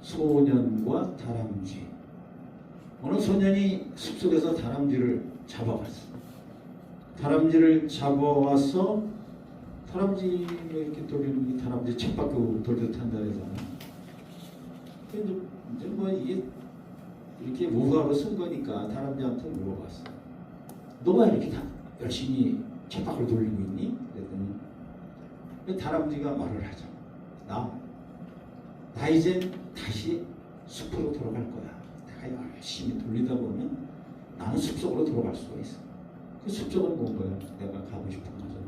소년과 다람쥐. 어느 소년이 숲속에서 다람쥐를 잡아왔어. 다람쥐를 잡아와서 다람쥐 이렇게 돌리는 게 다람쥐 쳇바퀴 돌듯 한다 그러잖아. 이제 뭐 이게 이렇게 우화로 쓴 거니까 다람쥐한테 물어봤어. 너가 이렇게 다 열심히 쳇바퀴를 돌리고 있니? 그랬더니 다람쥐가 말을 하죠. 나 이제 다시 숲으로 돌아갈 거야. 내가 열심히 돌리다 보면 나는 숲속으로 들어갈 수가 있어. 그 숲속은 뭔 거야? 내가 가고 싶은 거죠.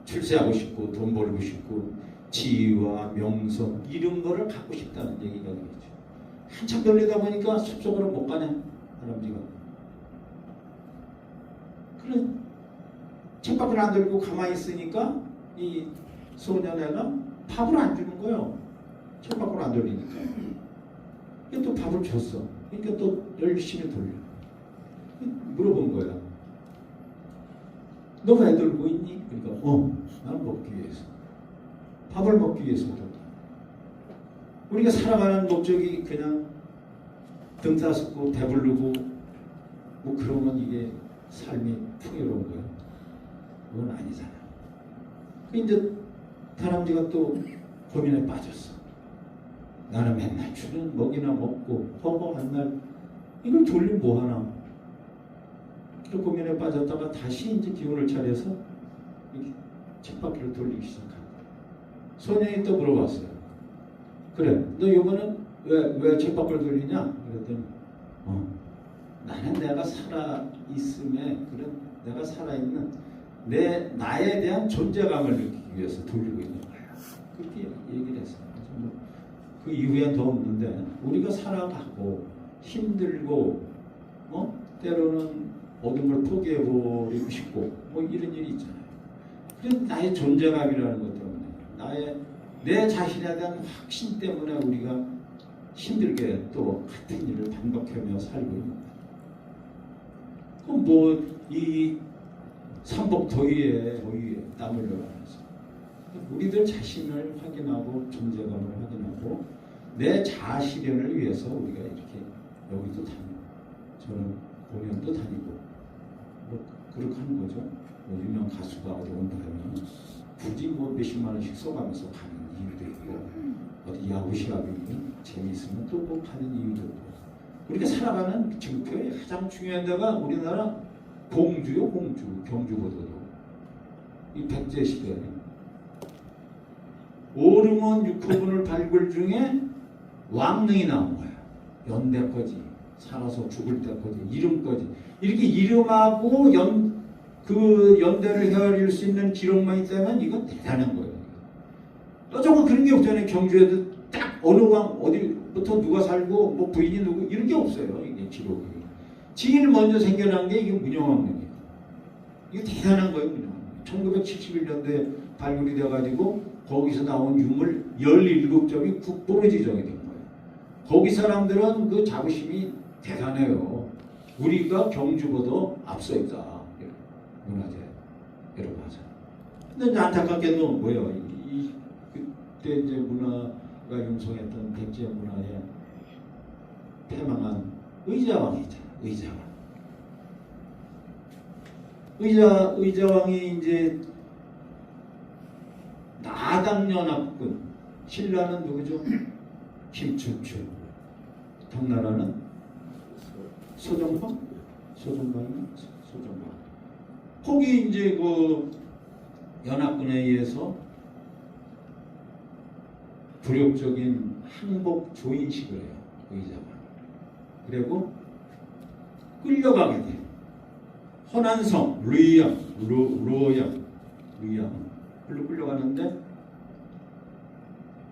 출세하고 싶고 돈 벌고 싶고 지위와 명성 이런 거를 갖고 싶다는 얘기가 되겠죠. 한참 돌리다 보니까 숲속으로 못 가네. 다람쥐가. 그래 쳇바퀴를 안 들고 가만히 있으니까 이 소년애가 밥을 안 주는 거예요. 쳇바퀴를 안 돌리니까. 또 밥을 줬어. 그러니까 또 열심히 돌려. 물어본 거야. 너 왜 돌고 있니? 그러니까 나는 먹기 위해서. 밥을 먹기 위해서 돌다. 우리가 살아가는 목적이 그냥 등 따숩고 배부르고 뭐 그러면 이게 삶이 풍요로운 거야. 그건 아니잖아. 이제 다람쥐가 또 고민에 빠졌어. 나는 맨날 주는 먹이나 먹고 허허한 날 이걸 돌리면 뭐하나. 그 고민에 빠졌다가 다시 이제 기운을 차려서 이렇게 쳇바퀴를 돌리기 시작하고 소년이 또 물어봤어요. 그래 너 이번엔 왜 쳇바퀴를 돌리냐? 그랬더니 나는 내가 살아있음에 그런 내가 살아있는 나에 대한 존재감을 느끼기 위해서 돌리고 있는 거야. 그렇게 얘기를 했어요. 그 이후엔 더 없는데 우리가 살아가고 힘들고 때로는 모든 걸 포기해버리고 싶고 뭐 이런 일이 있잖아요. 그래서 나의 존재감이라는 것 때문에 내 자신에 대한 확신 때문에 우리가 힘들게 또 같은 일을 반복하며 살고 있는 거예요. 그럼 뭐 이 삼복 더위에 땀 흘려가면서 우리들 자신을 확인하고 존재감을 확인하고 내 자아실현을 위해서 우리가 이렇게 여기도 다니고 저는 공연도 다니고 뭐 그렇게 하는 거죠. 뭐 유명 가수가 어디 온다 하면 굳이 뭐 몇십만 원씩 써가면서 가는 이유도 있고 어디 야구 시합이 재미있으면 또 뭐 가는 이유도 있고 우리가 살아가는 증표에 가장 중요한 데가 우리나라 공주요. 경주보다도 이 백제 시대에 오름원 6호분을 발굴 중에 왕릉이 나온 거야. 연대까지 살아서 죽을 때까지 이름까지 이렇게 이름하고 그 연대를 헤아릴 수 있는 기록만 있다면 이건 대단한 거예요. 또 저거 그런 게 없잖아요. 경주에도 딱 어느 왕 어디부터 누가 살고 뭐 부인이 누구 이런 게 없어요. 이게 기록이. 제일 먼저 생겨난 게 이게 문영왕릉이에요. 이게 대단한 거예요. 문영왕릉. 1971년도에 발굴이 돼가지고 거기서 나온 유물 17점이 국보로 지정이 된 거예요. 거기 사람들은 그 자부심이 대단해요. 우리가 경주보다 앞서 있다. 문화재 여러 가지. 근데 이제 안타깝게도 뭐예요? 그때 이제 문화가 융성했던 백제 문화에 패망한 의자왕이 있잖아요. 의자왕이 이제 나당연합군 신라는 누구죠? 김춘추. 당나라는 소정방. 거기 이제 그 연합군에 의해서 불욕적인 항복 조인식을 해요. 의자왕. 그리고 끌려가게 돼요. 허난성, 루이양 불로 끌려가는데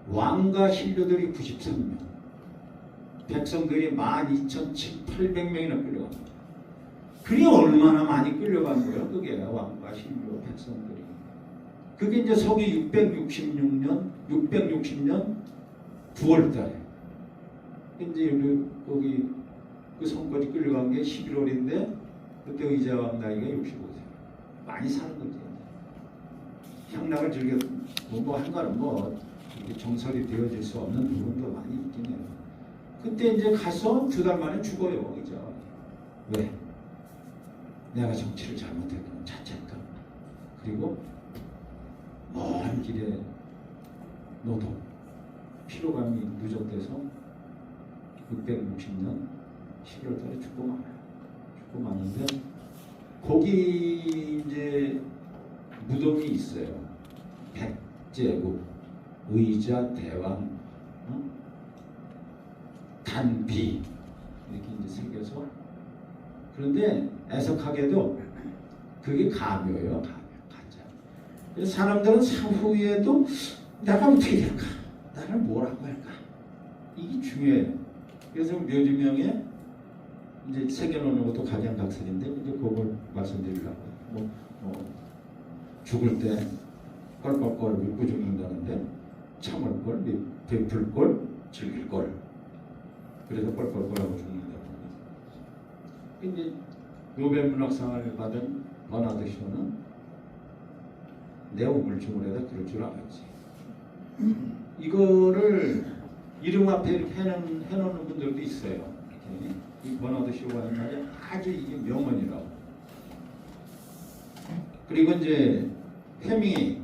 왕과 신료들이 93명, 백성들이 12,800명이나 끌려갑니다. 그게 얼마나 많이 끌려간 거예요? 그게 왕과 신료 백성들이. 그게 이제 서기 660년 9월달에 이제 거기 그 성까지 끌려간 게 11월인데 그때 의자왕 나이가 65세. 많이 사는 거지. 향락을 즐겨 뭐 한가는 뭐 정설이 되어질 수 없는 부분도 많이 있긴 해요. 그때 이제 가서 2달 만에 죽어요. 그죠? 왜? 내가 정치를 잘못했구나 자책감. 그리고 먼 길에 노동, 피로감이 누적돼서 660년 11월달에 죽고 말아요. 죽고 마는데 거기 이제 무덤이 있어요. 백제국, 의자, 대왕, 단비 이렇게 이제 새겨서. 그런데 애석하게도 그게 가묘예요. 가짜. 그래서 사람들은 사후에도 내가 어떻게 될까? 나를 뭐라고 할까? 이게 중요해요. 그래서 묘지명에 이제 새겨놓는 것도 각양각색인데 이제 그걸 말씀드리려고. 죽을 때 껄껄껄 믿고 죽는다는데 참을 걸, 베풀 걸, 즐길 걸. 그래서 껄껄껄하고 죽는다고. 이제 노벨문학상을 받은 버나드 쇼는 내 우물쭈물에다 그럴 줄 알았지. 이거를 이름 앞에 이렇게 해놓는 분들도 있어요. 이 버나드 쇼가 한 말이 아주 이게 명언이라고. 그리고 이제 해밍이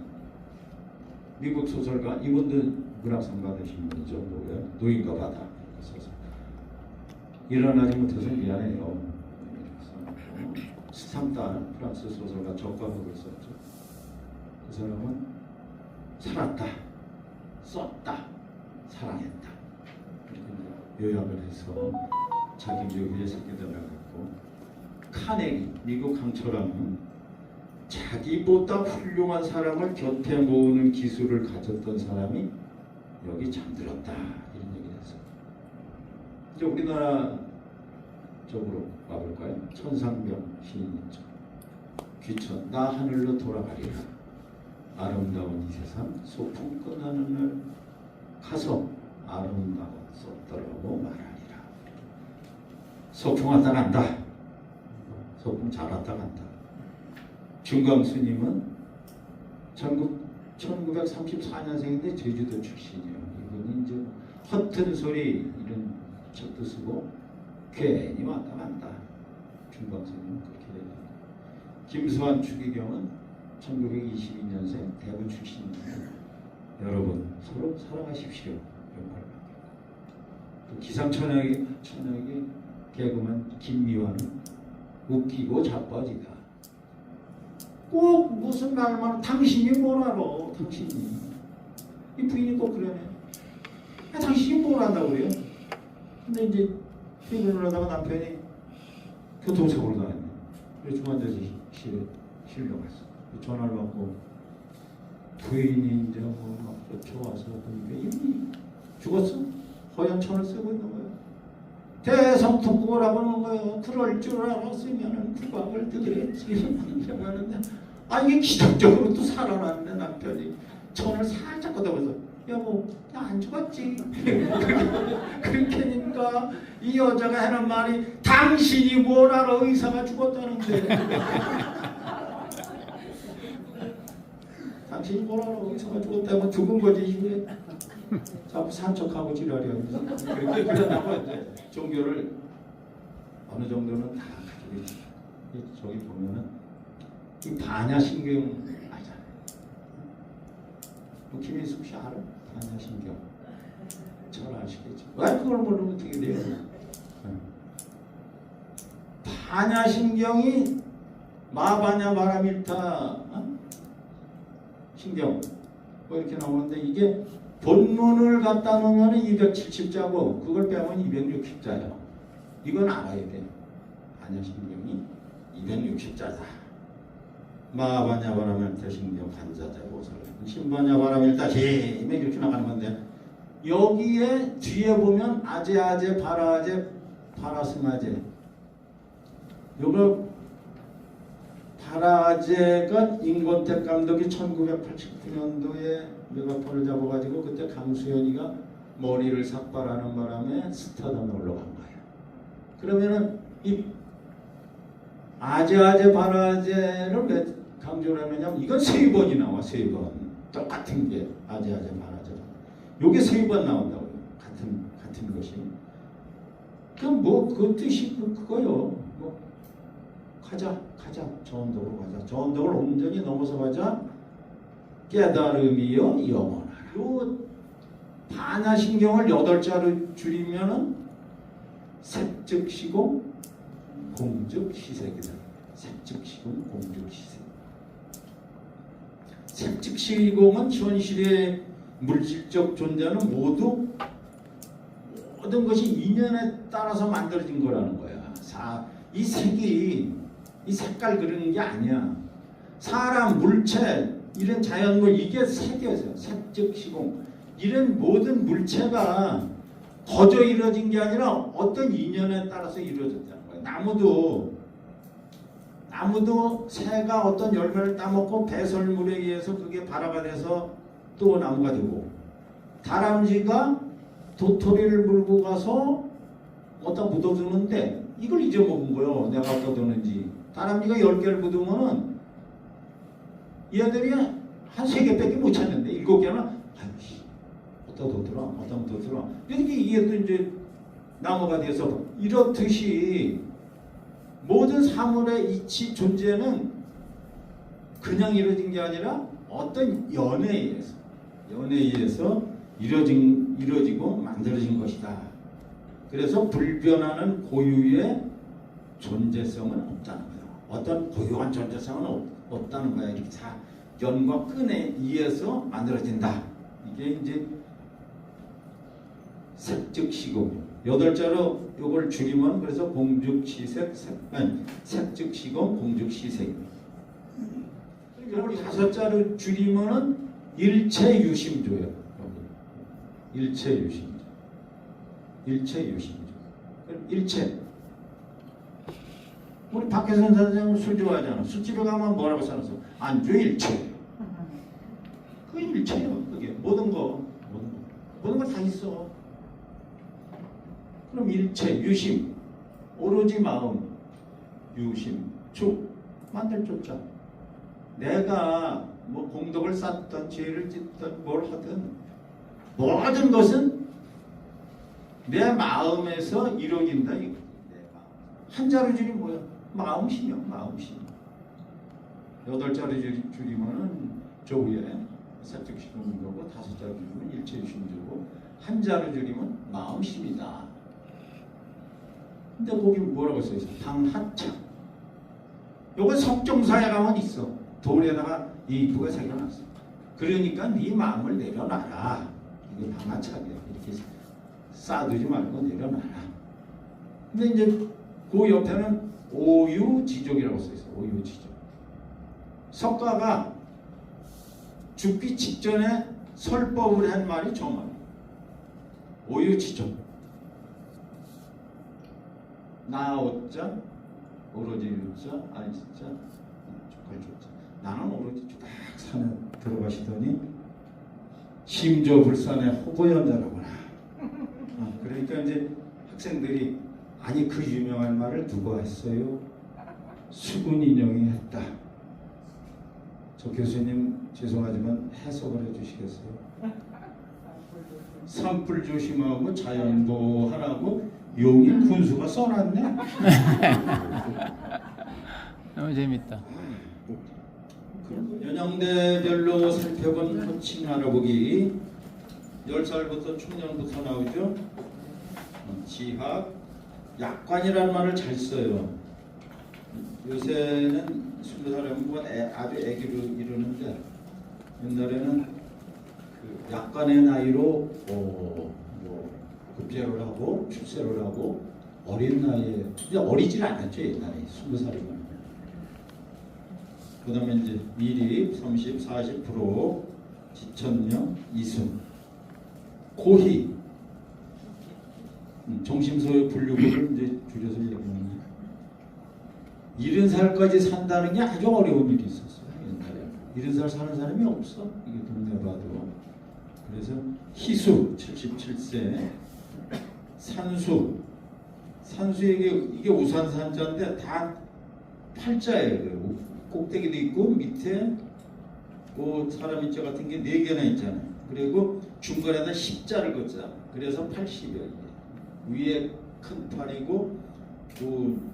미국 소설가, 이분도 문학상 받으신 분이죠. 뭐예요? 노인과 바다 소설. 일어나지 못해서 미안해요. 스탐달 프랑스 소설가 적과극을 썼죠. 그 사람은 살았다, 썼다, 사랑했다 이렇게 요약을 해서 자기 묘기에 새겨달라고. 카네기, 미국 강철왕은 자기보다 훌륭한 사람을 곁에 모으는 기술을 가졌던 사람이 여기 잠들었다 이런 얘기를 했어요. 이제 우리나라 쪽으로 와볼까요? 천상병 시인이죠. 귀천, 나 하늘로 돌아가리라. 아름다운 이 세상 소풍 끝나는 날 가서 아름다운 썼더라고 말하리라. 소풍 왔다 간다. 소풍 잘 왔다 간다. 중광스님은 1934년생인데 제주도 출신이에요. 이분이 이제 허튼 소리 이런 책도 쓰고 괜히 왔다 간다. 중광스님은 그렇게 얘기해요. 김수환 추기경은 1922년생 대구 출신입니다. 여러분 서로 사랑하십시오. 이런 말을 남겼고, 또 기상천외기 개그맨 김미화는 웃기고 자빠지다. 꼭 무슨 말만 당신이 뭘 알아? 당신이 이 부인이 꼭 그러네. 당신이 뭘 안다고 그래요? 근데 이제 퇴근을 하다가 남편이 교통사고를 당했네. 그래서 중환자실에 실려갔어. 전화를 받고 부인이 이제 막 쫓아와서 보니까 이미 죽었어. 허연천을 쓰고 있는 거예요. 대성통곡을 하고 있는 거예요. 그럴 줄 알았으면 국악을 드렸지 하는데 이게 기적적으로 또 살아났네. 남편이 천을 살짝 걷어보면서 여보 나 안 죽었지. 그렇게 하니까 이 여자가 하는 말이 당신이 뭘 알아? 의사가 죽었다는데. 당신이 뭘 알아? 의사가 죽었다면 죽은 거지 이게. 자꾸 산척하고 지랄이하면서 그렇게 그러다가 이제 종교를 어느 정도는 다 가지고 있죠. 저기 보면은 이 반야신경 알잖아요. 김인숙 씨 알아? 반야신경 잘 아시겠죠? 왜 그걸 모르면 어떻게 돼요? 반야신경이 마바냐 바라밀타 신경 뭐 이렇게 나오는데 이게 본문을 갖다 놓으면 270자고 그걸 빼면 260자예요. 이건 알아야 돼. 반야신경이 260자다. 마바냐바라밀타 신경 간자자 보살 신바냐바라밀타 제임에 이렇게 나가는 건데 여기에 뒤에 보면 아제아제 바라아제 바라스마제 요거 바라아제가 임권택 감독이 1989년도에 메가폰을 잡아가지고 그때 강수현이가 머리를 삭발하는 바람에 스타덤에 올라간 거예요. 그러면은 이 아제아제 바라아제를 왜 강조를 하느냐면 이건 3번이 나와. 3번 똑같은 게 아제아제 바라아제 요게 3번 나온다고요. 같은 것이. 그 뜻이 그거요. 뭐 가자 저 언덕으로 가자. 저 언덕을 온전히 넘어서 가자. 깨달음이여 영원하라. 요 반야신경을 8자로 줄이면은 색즉시공 공즉시색이다. 색즉시공 공즉시색. 색즉시공은 현실의 물질적 존재는 모든 것이 인연에 따라서 만들어진 거라는 거야. 이 색이 이 색깔 그리는 게 아니야. 사람, 물체, 이런 자연물 이게 색이었어요. 색즉시공. 이런 모든 물체가 거저 이루어진 게 아니라 어떤 인연에 따라서 이루어졌다는 거예요. 나무도 새가 어떤 열매를 따먹고 배설물에 의해서 그게 발화가 돼서 또 나무가 되고, 다람쥐가 도토리를 물고 가서 어디다 묻어두는데 이걸 잊어먹은 거예요. 내가 어디다 뒀는지. 다람쥐가 10개를 묻으면은 얘들이 한 3개밖에 못 찾는데 7개는 아이씨 어디다 뒀더라. 이게 또 이제 나무가 돼서, 이렇듯이 모든 사물의 이치 존재는 그냥 이루어진 게 아니라 어떤 연애에 의해서 이루어지고 만들어진 것이다. 그래서 불변하는 고유의 존재성은 없다는 거예요. 어떤 고유한 존재성은 없다는 거야. 이렇게 연과 끈에 의해서 만들어진다. 이게 이제 색즉시공. 8자로 이걸 줄이면 그래서 색즉시공 공즉시색. 이걸 5자로 줄이면은 일체유심조예요. 일체유심조. 일체. 우리 박혜선 선생님은 술 좋아하잖아. 술집에 가면 뭐라고 써놨어? 안주 일체. 그 일체예요. 그게 모든 거 다 있어. 그럼 일체, 유심, 오로지 마음, 유심, 주, 만들 조자. 내가 뭐 공덕을 쌓든 죄를 짓든 뭘 하든 모든 것은 내 마음에서 이루어진다. 한자로 줄이면 뭐야? 마음심이요. 마음심. 8자로 줄이면은 조후에 색즉시공인 거고, 5자로 줄이면 일체유심조고, 한자로 줄이면 마음심이다. 근데 거기 뭐라고 써있어? 당하차. 요건 석정사에 가면 있어. 돌에다가 이쁘게 새겨놨어. 그러니까 네 마음을 내려놔라. 이게 당하차야. 이렇게 쌓아두지 말고 내려놔라. 근데 이제 그 옆에는 오유지족이라고 써있어. 오유지족. 석가가 죽기 직전에 설법을 한 말이 저 말이에요. 오유지족. 나 오자, 오로지 유자, 알지자, 족할조자. 나는 오로지 딱 산에 들어가시더니 심조불산의 호고연자라구나. 그러니까 이제 학생들이 아니 그 유명한 말을 누가 했어요? 수군인형이 했다. 저 교수님 죄송하지만 해석을 해주시겠어요? 산불 조심하고 자연보호하라고 용이 군수가 써놨네. 너무 재밌다. 연령대별로 살펴본 호칭 알아보기. 10살부터 청년부터 나오죠. 지학, 약관이라는 말을 잘 써요. 요새는 20살이면 아주 애기로 이러는데, 옛날에는 그 약관의 나이로 급제를 하고 출세를 하고 어린 나이에, 근데 어리질 않았죠. 옛날에 20살이면. 그 다음에 이제 미립 30, 40%, 지천명, 이순, 고희, 정심소의 분류를 이제 줄여서 얘기하는 70살까지 산다는 게 아주 어려운 일이 있었어요. 옛날에 70살 사는 사람이 없어. 이게 동네 봐도. 그래서 희수 77세, 산수에게 이게 우산산자인데 다 팔자예요. 꼭대기도 있고 밑에 그 사람인자 같은 게 4개나 있잖아요. 그리고 중간에다 십자를 걷자. 그래서 80이에요. 위에 큰 팔이고 그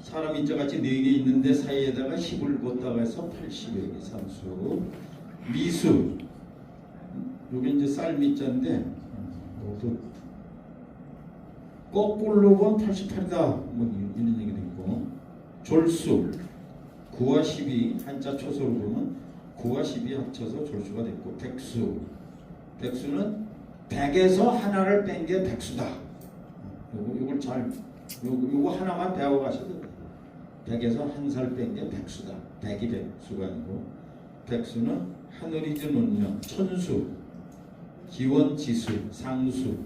사람 인자같이 4개 있는데 사이에다가 10을 걷다가 해서 80의 개 삼수. 미수 요게 이제 쌀미자인데 또 거꾸로 보면 88이다 뭐 이런 얘기도 있고. 졸수 9와 10이 한자 초소로 보면 9와 10이 합쳐서 졸수가 됐고. 백수 백수는 100에서 하나를 뺀 게 백수다. 요걸 잘 요거 하나만 배워 가셔도 돼요. 100에서 한 살 뺀 게 백수다. 100이 백수가 아니고. 백수는 하늘이 준 운명, 천수, 기원지수, 상수,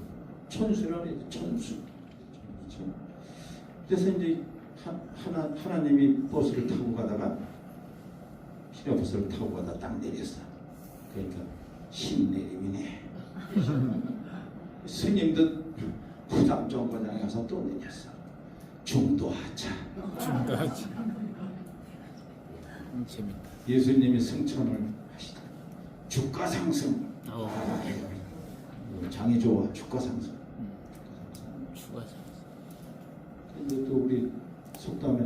천수라고 해요. 천수. 그래서 이제 하나님이 버스를 타고 가다가 시내버스를 타고 가다 딱 내렸어. 그러니까 신내림이네. 스님도 후담 정거장에 가서 또 내렸어. 중도하자. 중도하자. 재밌다. 예수님이 승천을 하시다. 주가 상승. 장이 좋아. 주가 상승. 주가 상승. 근데 또 우리 속담에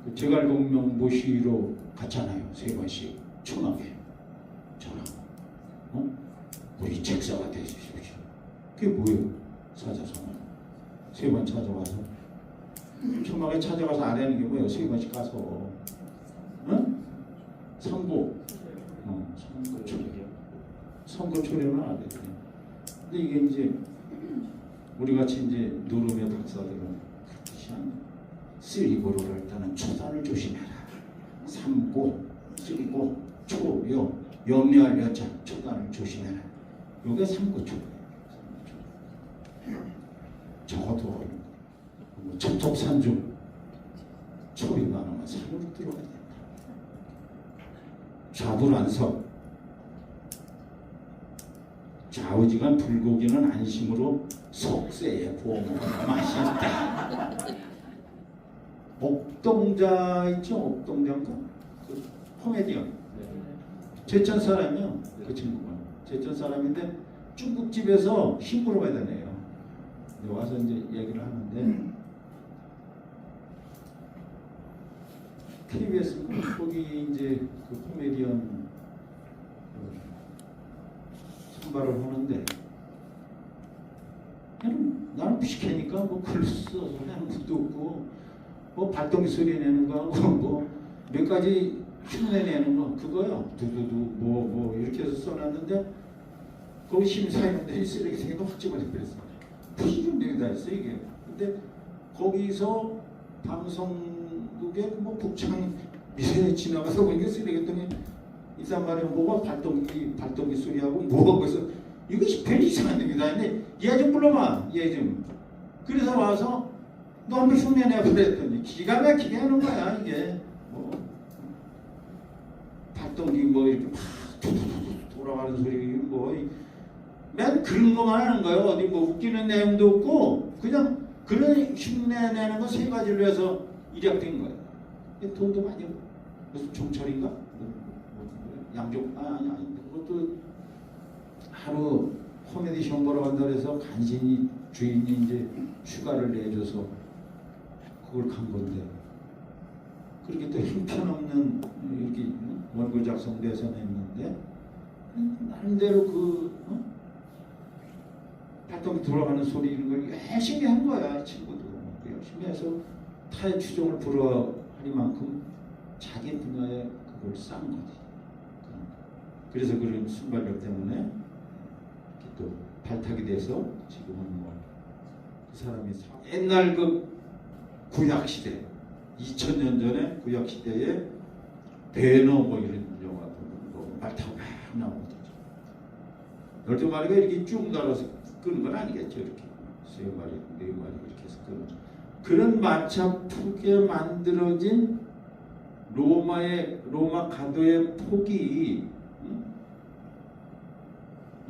그 제갈공명 모시러 갔잖아요. 3번씩 천하게 전하고. 우리 책사가 되십시오. 그게 뭐예요? 사자성어. 3번 찾아와서 천막에 찾아가서 안 하는 게 뭐예요? 3번씩 가서 선고 선고 초래 선고 초래는 안 돼. 근데 이게 이제 우리 같이 이제 누름의 박사들은 그렇듯이 쓰리고를 할 때는 초단을 조심해라. 삼고 쓰리고 초요 염려할 여자 초단을 조심해라. 요게 삼고초. 적어도 첩첩산중 초리가 안 오면 산으로 들어가야 된다. 좌불안석 좌우지간 불고기는 안심으로 속세에 구워먹어야 맛있다. 옥동자 있죠? 옥동자인가? 그 코미디언 제천 사람이요. 그 친구가 제천 사람인데 중국집에서 힘으로 가야 되네요. 와서 이제 얘기를 하는데 KBS 거기 이제 그 코미디언 선발을 하는데 나는 피식하니까 뭐 글 써서 하는 것도 없고 뭐 발동기 소리 내는 거 뭐 몇 가지 흉내 내는 거 그거요. 두두두 뭐 이렇게 해서 써놨는데 거기 심사위원들이 쓰레기통에도 확 집어내버렸어. 부실용들이 다 있어 이게. 근데 거기서 방송국에 뭐 북창 미세 지나가서 보니까 쓰레기통에 이상 말이야 뭐가 발동기 소리하고 뭐가 그래서 이것이 별이 이상한 놈이다. 근데 얘 좀 불러봐. 얘 좀. 그래서 와서 너 한번 흉내내 그랬더니 기가 막히게 하는 거야 이게. 뭐 발동기 뭐 이렇게 막 돌아가는 소리 맨 그런 것만 하는 거예요. 어디 뭐 웃기는 내용도 없고 그냥 그런 흉내 내는 거 3가지로 해서 일약된 거예요. 돈도 많이 무슨 종철인가? 양쪽 아니 그것도 하루 코미디션 보러 간다 그래서 간신히 주인이 이제 휴가를 내줘서 그걸 간 건데 그렇게 또 형편없는 이렇게 원고 작성돼서 냈는데 나름대로 발동기 돌아가는 소리 이런 걸 열심히 한 거야. 친구도 열심히 해서 타의 추종을 불허하리만큼 자기 분야에 그걸 쌓은 거지. 그래서 그런 순발력 때문에 또 발탁이 돼서 지금은 뭐 그 사람이 옛날 그 구약 시대 2000년 전에 구약 시대에 배너 뭐 이런 영화도 뭐 말 타고 막 나오거든요. 12마리가 이렇게 쭉 날아서 끄는 건 아니겠죠. 이렇게 3마리, 4마리 이렇게 해서 끄는 그런 마차 푸게 만들어진 로마 가도의 폭이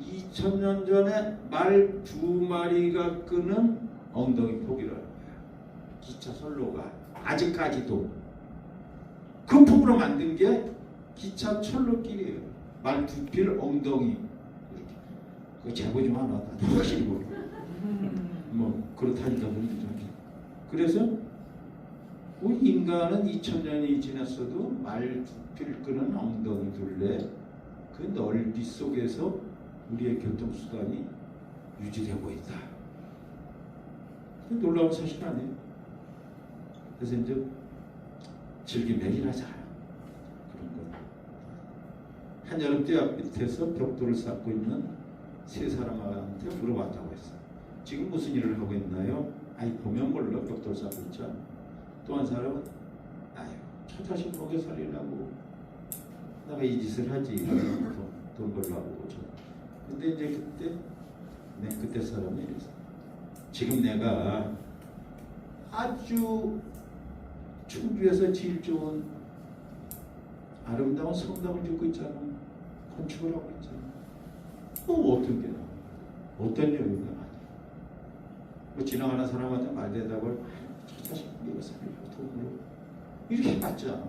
2000년 전에 말 2마리가 끄는 엉덩이 폭이라는 거야. 기차 선로가 아직까지도 그 폭으로 만든 게 기차 철로길이에요. 말 2필 엉덩이 이렇게. 그 재보 좀 하나 확실히 모르고 뭐 그렇다니까 보니까. 그래서 우리 인간은 2000년이 지났어도 말필 끄는 엉덩이 둘레 그 넓이 속에서 우리의 교통수단이 유지되고 있다. 놀라운 사실 아니에요? 그래서 이제 즐기며 일하자. 그런 거. 한여름 때 앞 밑에서 벽돌을 쌓고 있는 세 사람한테 물어봤다고 했어. 지금 무슨 일을 하고 있나요? 아이 보면 몰라 벽돌 쌓고 있죠. 또 한 사람은 아유 저 자식 먹여 살리려고 내가 이 짓을 하지 돈 벌려고. 근데 이제 그때 사람이 이랬어. 지금 내가 아주 충주에서 제일 좋은 아름다운 성당을 짓고 있잖아. 건축을 하고 있잖아. 어떤 게 어떤 여유가 아니야. 뭐 지나가는 사람한테 말대답을 저 자식 이거 살려고 돈으로 이렇게 해봤자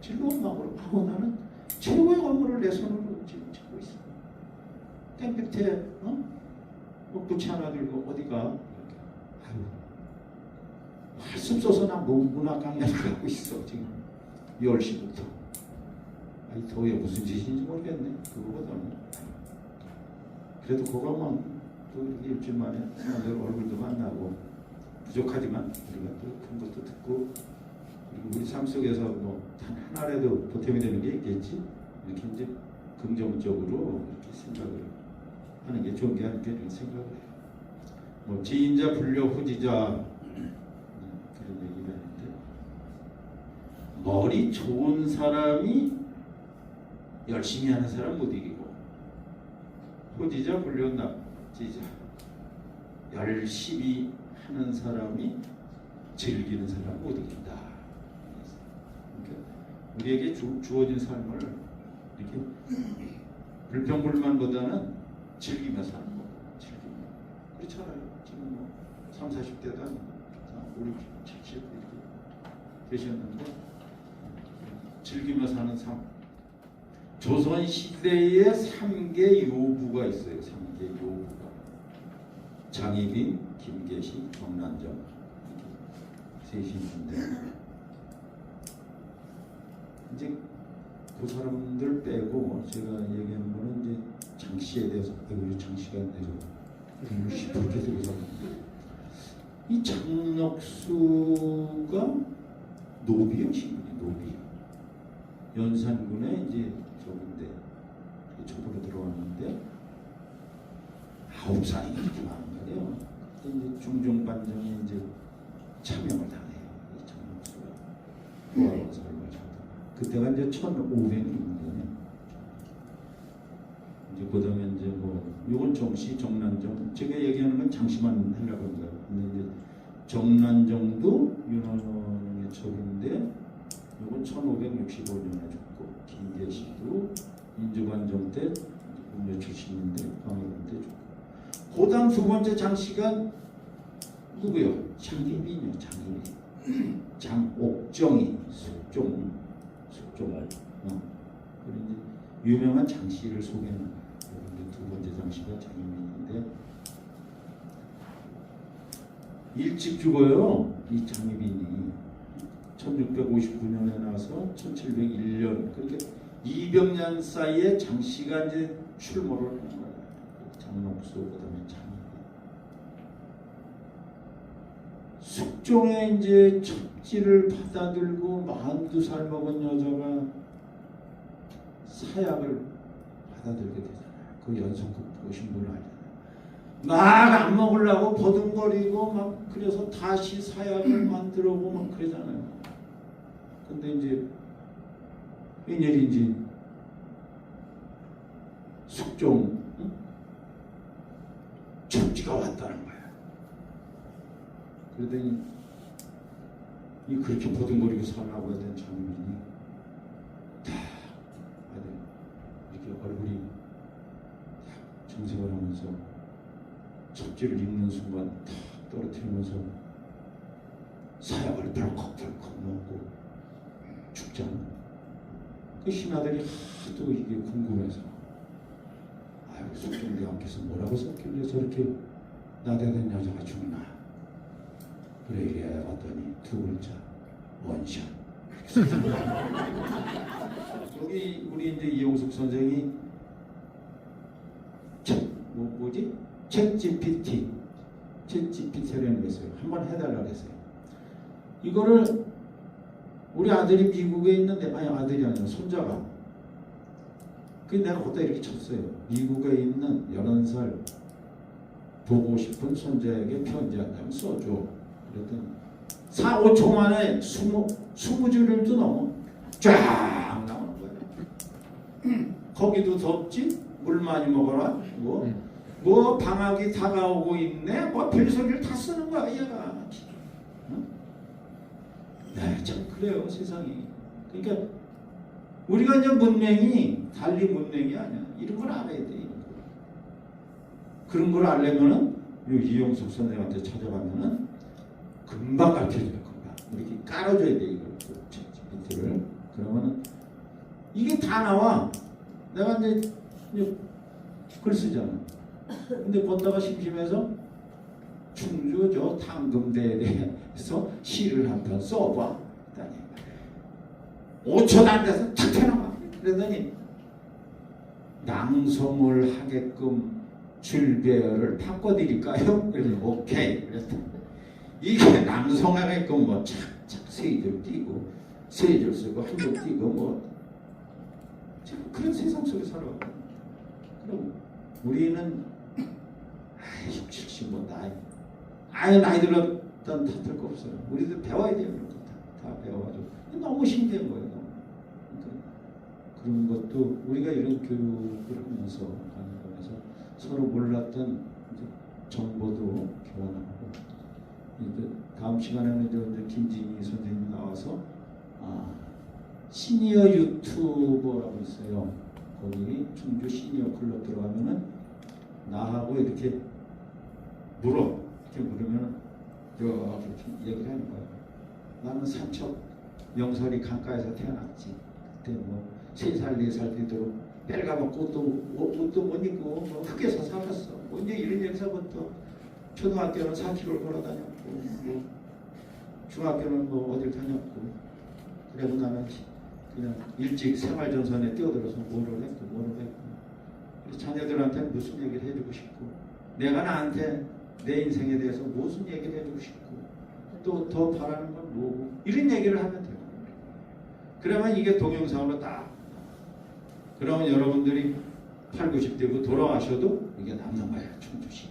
즐거운 마음으로 나는 최고의 건물을 내 손으로 지금 짓고 있어. 땡 끝에 뭐 부채 하나 들고 어디가 이렇게 아유 말씀 써서 나 문화 강연을 하고 있어 지금 10시부터. 아니 더위에 무슨 짓인지 모르겠네. 그거보다는 그래도 그거만 또 일주일 만에 사람들 얼굴도 만나고 부족하지만 우리가 또 큰 것도 듣고 그리고 우리 삶 속에서 뭐 단 하나라도 보탬이 되는 게 있겠지. 이렇게 이제 긍정적으로 이렇게 생각을 하는 게 좋은 게 아닐까 이런 생각을 해요. 뭐 지인자 불려 후지자 그런 얘기가 있는데 머리 좋은 사람이 열심히 하는 사람 못 이기고 후지자 불려 낙지자 열심히 하는 사람이 즐기는 사람 못 이긴다. 그러니까 우리에게 주어진 삶을 이렇게 불평불만보다는 즐기며 사는 거. 즐기며. 그렇잖아요. 지금 뭐 30, 40대도 아니고 50, 70 이렇게 되셨는데 즐기며 사는 삶. 조선 시대에 3개 요부가 있어요. 3개 요부가. 장희빈, 김계시, 정난정 이렇게 셋이 있는데 이제 그 사람들 빼고 제가 얘기하는 거는 이제 장 씨에 대해서 우리 장 씨가 내려 싶게 되고 이 장럭수가 노비요 신분이 노비 연산군에 이제 저건데 초보로 들어왔는데 9살이 그렇게 많은 거예요. 이제 중종반정에 이제 참여를 당해요. 이 장럭수가 부하로 살고 그때가 이제 1500년이거든요. 이제 그다음에 이제 뭐 요건 정씨 정난정 제가 얘기하는 건 장씨만 하려고 합니다. 근데 이제 정난정도 윤원의 첩인데 요건 1565년에 죽고 김계시도 민주관정 때 국내 출신인데 광해군 때 죽고 그다음 두 번째 장씨가 누구요? 장희빈이요. 장희빈 장옥정이 숙종 그리고 유명한 장씨를 소개하는 거예요. 두 번째 장씨가 장희빈인데 일찍 죽어요. 이 장희빈이 1659년에 나서 1701년 그렇게 200년 사이에 장씨가 이제 출몰을 하는 거예요. 장록수 그다음에 장희빈. 숙종에 이제 첩지를 받아들고 42살 먹은 여자가 사약을 받아들게 되잖아요. 그 연속극 보신 분 알잖아요. 막 안 먹으려고 버둥거리고 막 그래서 다시 사약을 만들어고 막 그러잖아요. 근데 이제 웬일인지 숙종 첩지가 왔다는 거야. 그러더니 이 그렇게 버둥거리고 살라고 하던 장민이 다 이렇게 얼굴이 정색을 하면서 첩지를 입는 순간 다 떨어뜨리면서 사약을 덜컥덜컥 먹고 죽잖아. 그 신하들이 하도 이게 궁금해서 아유 숙종대왕께서 뭐라고 썼길래 저렇게 나대는 여자가 죽나 그래 이래 봤더니 두 글자 원샷. 여기 우리 이제 이용숙 선생이 뭐지? 챗GPT를 했어요. 한번 해달라고 했어요. 이거를 우리 아들이 미국에 있는데 아니 아들이 아니라 손자가 그 내가 그때 이렇게 쳤어요. 미국에 있는 11살 보고 싶은 손자에게 편지 한 장 써줘. 그랬더니 4, 5초 만에 20줄도 넘어 쫙 나오는 거예요. 거기도 덥지? 물 많이 먹어라. 뭐 방학이 다가오고 있네. 뭐 별소리를 다 쓰는 거야 얘가. 네, 참 그래요 세상이. 그러니까 우리가 이제 문맹이 달리 문맹이 아니야. 이런 걸 알아야 돼. 이런 거. 그런 걸 알려면은 이용숙 선생님한테 찾아가면은 금방 가르쳐줘요. 금방 이렇게 깔아줘야 돼 이걸 밑을. 그러면은 이게 다 나와. 내가 이제 글 쓰잖아. 근데 보다가 심심해서 충주 저 당금대에 대해서 시를 한 편 써봐. 5초도 안 돼서 탁 펴나가. 그러더니 낭송을 하게끔 줄배열을 바꿔드릴까요? 그래서 오케이. 그랬더니 이게 낭송하게끔 뭐 착착 세 줄 띄고 세 줄 쓰고 한 줄 띄고 뭐 그런 세상 속에 살아. 그럼 우리는 60, 70뭐 나이 들었던 탓할 거 없어요. 우리도 배워야 돼요. 다 배워가지고 너무 신기한 거예요. 그러니까 그런 것도 우리가 이런 교육을 하면서 가는 거라서 서로 몰랐던 이제 정보도 교환하고 이제 다음 시간에는 이제 김진희 선생님 나와서 시니어 유튜버라고 있어요. 거기 충주 시니어 클럽 들어가면은 나하고 이렇게 물어. 이렇게 물으면 이렇게 얘기를 하는 거예요. 나는 삼척 명설이 강가에서 태어났지. 그때 뭐 3살 4살 되도록 빨가먹고 옷도 못 입고 뭐 흙에서 살았어. 뭐 이제 이런 얘기서부터 초등학교는 4km 걸어 다녔고 뭐 중학교는 뭐 어딜 다녔고 그리고 나는 그냥 일찍 생활전선에 뛰어들어서 뭐를 했고 자녀들한테 무슨 얘기를 해주고 싶고 내가 나한테 내 인생에 대해서 무슨 얘기를 해주고 싶고 또 더 바라는 건 뭐고 이런 얘기를 하면 돼요. 그러면 이게 동영상으로 딱 그러면 여러분들이 8, 90대고 돌아가셔도 이게 남는 거야. 충주시